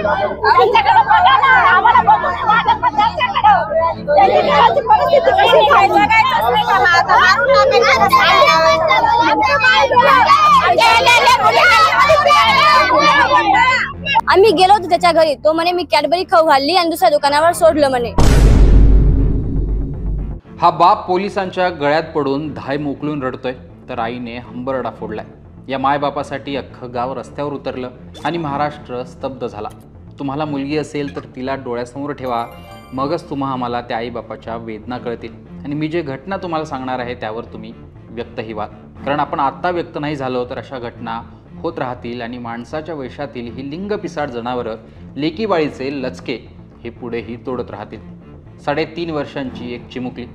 त्यांच्याकडे बघा ना, आम्हाला बघू नाही वाटत, पण त्यांच्याकडे त्यांची घराची परिस्थिती कशी आहे बघायचंच नाही का? आता मारून आम्ही गेलो होतो त्याच्या घरी, तो म्हणे मी कॅडबरी खाऊ घालली आणि दुसऱ्या दुकानावर सोडलं म्हणे। हा बाप पोलिसांच्या गळ्यात पडून धाय मोकलून रडतोय, तर आईने हंबरडा फोडलाय। या मायबापासाठी अख्खं गाव रस्त्यावर उतरलं आणि महाराष्ट्र स्तब्ध झाला। तुम्हाला मुलगी असेल तर तिला डोळ्यासमोर ठेवा, मगच आम्हाला त्या आईबापाच्या वेदना कळतील। आणि मी जे घटना तुम्हाला सांगणार आहे त्यावर तुम्ही व्यक्तही व्हाल, कारण आपण आता व्यक्त नाही झालो तर अशा घटना होत राहतील आणि माणसाच्या वेशातील ही लिंग पिसाळ जनावरं, लेकीबाळीचे लचके हे पुढेही तोडत राहतील। 3.5 वर्षांची एक चिमुकली,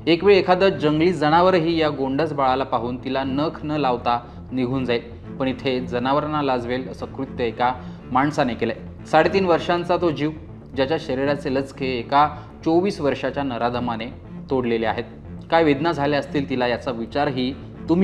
एक वेळ एखादं जंगली जनावरही या गोंडस बाळाला पाहून तिला नख न लावता निघून जाईल, पण इथे जनावरांना लाजवेल असं कृत्य एका माणसाने केलंय। 3.5 वर्षांचा तो जीव, ज्याच्या शरीराचे लचके एका 24 वर्षाच्या नराधमाने तोडलेले आहेत। काय वेदना झाल्या असतील तिला याचा विचारही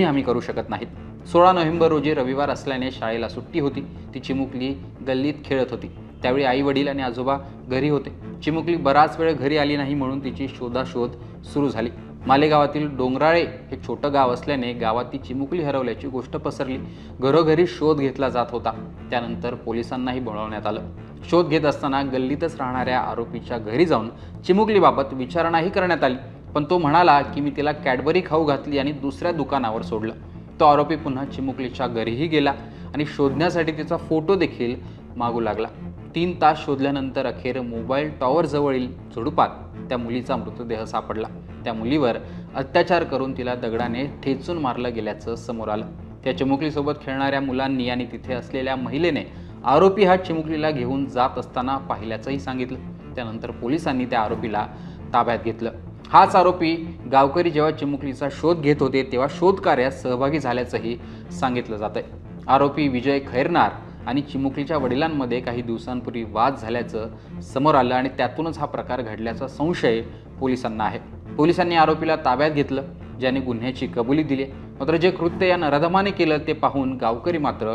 आम्ही करू शकत नाहीत। 16 नोव्हेंबर रोजी रविवार असल्याने शाळेला सुट्टी होती। ती चिमुकली गल्लीत खेळत होती। त्यावेळी आई वडील आणि आजोबा घरी होते। चिमुकली बराच वेळ घरी आली नाही म्हणून तिची शोधाशोध सुरू झाली। मालेगावातील डोंगराळे हे छोटं गाव असल्याने गावात ती चिमुकली हरवल्याची गोष्ट पसरली। घरोघरी शोध घेतला जात होता। त्यानंतर पोलिसांनाही बोलावण्यात आलं। शोध घेत असताना गल्लीतच राहणाऱ्या आरोपीच्या घरी जाऊन चिमुकलीबाबत विचारणाही करण्यात आली, पण तो म्हणाला की मी तिला कॅडबरी खाऊ घातली आणि दुसऱ्या दुकानावर सोडलं। तो आरोपी पुन्हा चिमुकलीच्या घरीही गेला आणि शोधण्यासाठी तिचा फोटो देखील मागू लागला। 3 तास शोधल्यानंतर अखेर मोबाईल टॉवर जवळील झुडपात त्या मुलीचा मृतदेह सापडला। त्या मुलीवर अत्याचार करून तिला दगडाने ठेचून मारलं गेल्याचं समोर आलं। त्या चिमुकलीसोबत खेळणाऱ्या मुलांनी आणि तिथे असलेल्या महिलेने आरोपी हा चिमुकलीला घेऊन जात असताना पाहिल्याचंही सांगितलं। त्यानंतर पोलिसांनी त्या आरोपीला ताब्यात घेतलं। हाच आरोपी गावकरी जेव्हा चिमुकलीचा शोध घेत होते तेव्हा शोध कार्यात सहभागी झाल्याचंही सांगितलं जातंय। आरोपी विजय खैरनार आणि चिमुकलीच्या वडिलांमध्ये काही दिवसांपूर्वी वाद झाल्याचं समोर आलं आणि त्यातूनच हा प्रकार घडल्याचा संशय पोलिसांना आहे। पोलिसांनी आरोपीला ताब्यात घेतलं, ज्याने गुन्ह्याची कबुली दिली। मात्र जे कृत्य या नराधमाने केलं ते पाहून गावकरी मात्र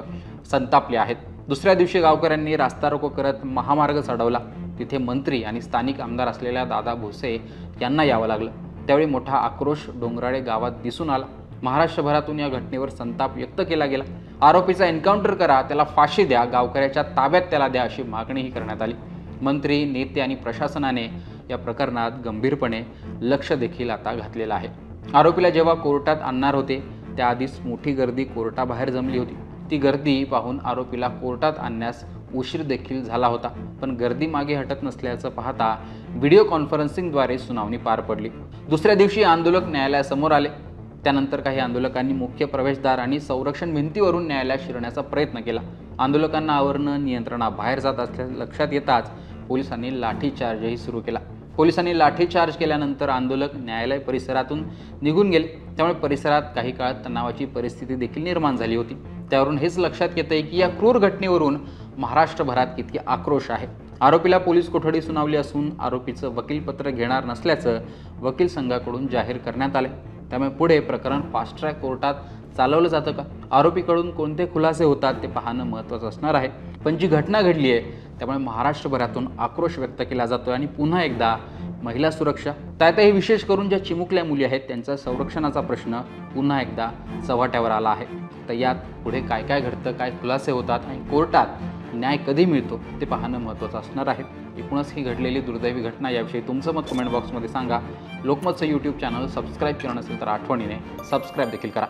संतापले आहेत। दुसऱ्या दिवशी गावकऱ्यांनी रास्ता रोको करत महामार्ग चढवला। तिथे मंत्री आणि स्थानिक आमदार असलेल्या दादा भुसे यांना यावं लागलं। त्यावेळी मोठा आक्रोश डोंगराळे गावात दिसून आला। महाराष्ट्रभरातून या घटनेवर संताप व्यक्त केला गेला। आरोपीचा एन्काउंटर करा, त्याला फाशी द्या, गावकऱ्याच्या ताब्यात त्याला द्या अशी मागणीही करण्यात आली। मंत्री, नेते आणि प्रशासनाने या प्रकरणात गंभीरपणे लक्ष देखील आता घातलेलं आहे। आरोपीला जेव्हा कोर्टात आणणार होते त्याआधीच मोठी गर्दी कोर्टाबाहेर जमली होती। ती गर्दी पाहून आरोपीला कोर्टात आणण्यास उशीर देखील झाला होता, पण गर्दी मागे हटत नसल्याचं पाहता व्हिडिओ कॉन्फरन्सिंगद्वारे सुनावणी पार पडली। दुसऱ्या दिवशी आंदोलक न्यायालयासमोर आले। त्यानंतर काही आंदोलकांनी मुख्य प्रवेशद्वार आणि संरक्षण भिंतीवरून न्यायालयात शिरण्याचा प्रयत्न केला। आंदोलकांना आवरणं नियंत्रणाबाहेर जात असल्याचं लक्षात येताच पोलिसांनी लाठीचार्जही सुरू केला। पोलिसांनी लाठीचार्ज केल्यानंतर आंदोलक न्यायालय परिसरातून निघून गेले। त्यामुळे परिसरात काही काळ तणावाची परिस्थिती देखील निर्माण झाली होती। त्यावरून हेच लक्षात येतंय की या क्रूर घटनेवरून महाराष्ट्रभरात किती आक्रोश आहे। आरोपीला पोलीस कोठडी सुनावली असून आरोपीचं वकीलपत्र घेणार नसल्याचं वकील संघाकडून जाहीर करण्यात आले। त्यामुळे पुढे प्रकरण फास्ट ट्रॅक कोर्टात चालवलं जातं का, आरोपीकडून कोणते खुलासे होतात ते पाहणं महत्त्वाचं असणार आहे। पण जी घटना घडली आहे त्यामुळे महाराष्ट्रभरातून आक्रोश व्यक्त केला जातोय आणि पुन्हा एकदा महिला सुरक्षा, त्यातही विशेष करून ज्या चिमुकल्या मुली आहेत त्यांच्या संरक्षणाचा प्रश्न पुन्हा एकदा चव्हाट्यावर आला आहे। तर यात पुढे काय काय घडतं, काय खुलासे होतात आणि कोर्टात न्याय कधी मिळतो ते पाहणं महत्त्वाचं असणार आहे। एकूणच ही घडलेली दुर्दैवी घटना याविषयी तुमचं मत कमेंट बॉक्समध्ये सांगा। लोकमतचं यूट्यूब चॅनल सबस्क्राईब केलं नसेल तर आठवणीने सबस्क्राईब देखील करा।